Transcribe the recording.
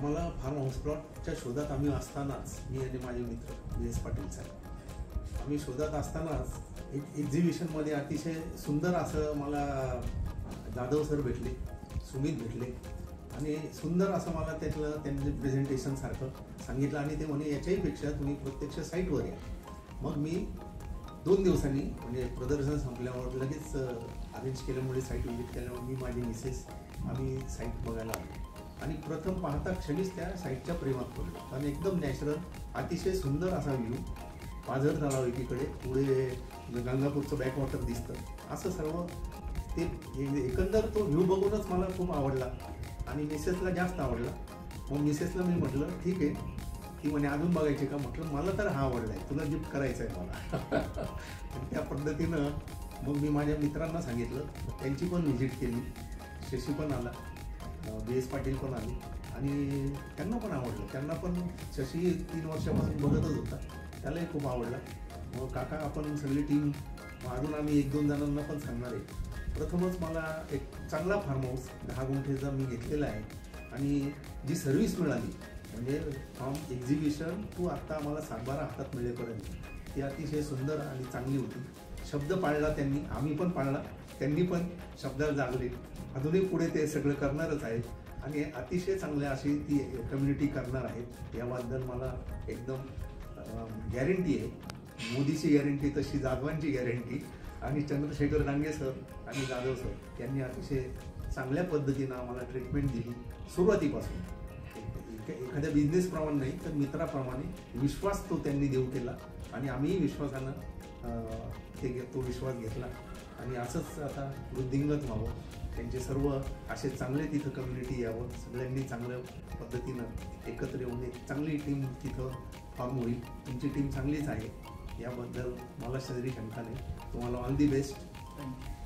आम्हाला form house प्लॉटच्या शोधात आम्ही असतानाच, मी आणि माझे मित्र VS पाटील साहेब, आम्ही शोधात असतानाच एक एक्झिबिशनमध्ये अतिशय सुंदर असं मला जाधव सर भेटले, सुमित भेटले आणि सुंदर असं मला त्यातलं त्यांचे प्रेझेंटेशन सारखं सांगितलं आणि ते म्हणे याच्याहीपेक्षा तुम्ही प्रत्यक्ष साईटवर या. मग मी 2 दिवसांनी म्हणजे प्रदर्शन संपल्यावर लगेच अरेंज केल्यामुळे साईट विजिट केल्यामुळे मी माझी मिसेस आम्ही साईट बघायला आलो आणि प्रथम पाहता क्षणीच त्या साईटच्या प्रेमात पडलो. आणि एकदम नॅचरल अतिशय सुंदर असा व्ह्यू, पाझर तलाव एकीकडे, पुढे गंगापूरचं बॅकवॉटर दिसतं, असं सर्व ते एकंदर तो व्ह्यू बघूनच मला खूप आवडला आणि मिसेसला जास्त आवडला. मग मिसेसला मी म्हटलं ठीक आहे, ती म्हणे अजून बघायची का? म्हटलं मला तर हा आवडला आहे, तुला गिफ्ट करायचं आहे मला. आणि त्या पद्धतीनं मग मी माझ्या मित्रांना सांगितलं, त्यांची पण व्हिजिट केली, शशी पण आला, VS पाटील पण आले आणि त्यांना पण आवडलं. त्यांना पण शशी 3 वर्षापासून बघतच होता, त्यालाही खूप आवडला. मग काका आपण सगळी टीम, अजून आम्ही 1-2 जणांना पण सांगणार आहे. प्रथमच मला एक चांगला फार्म हाऊस 10 गुंठेचा मी घेतलेला आहे आणि जी सर्व्हिस मिळाली म्हणजे फ्रॉम एक्झिबिशन टू आत्ता आम्हाला सातबारा हातात मिळेपर्यंत ती अतिशय सुंदर आणि चांगली होती. शब्द पाळला त्यांनी, आम्ही पण पाळला, त्यांनी पण शब्दाला जागले. अजूनही पुढे ते सगळं करणारच आहेत आणि अतिशय चांगल्या अशी ती कम्युनिटी करणार आहेत, याबद्दल मला एकदम गॅरंटी आहे. मोदीची गॅरंटी तशी जाधवांची गॅरंटी आणि चंद्रशेखर डांगे सर आणि जाधव सर यांनी अतिशय चांगल्या पद्धतीनं आम्हाला ट्रीटमेंट दिली सुरुवातीपासून. एखाद्या बिझनेसप्रमाणे नाही तर मित्राप्रमाणे विश्वास तो त्यांनी देऊ केला आणि आम्हीही विश्वासानं तो विश्वास घेतला आणि असंच आता वृद्धिंगत व्हावं. त्यांचे सर्व असे चांगले तिथं कम्युनिटी यावं, सगळ्यांनी चांगल्या पद्धतीनं एकत्र येऊन एक चांगली टीम तिथं फॉर्म होईल. तुमची टीम चांगलीच आहे याबद्दल मला शरीरी शंका नाही. तुम्हाला ऑल दी बेस्ट. थँक्यू.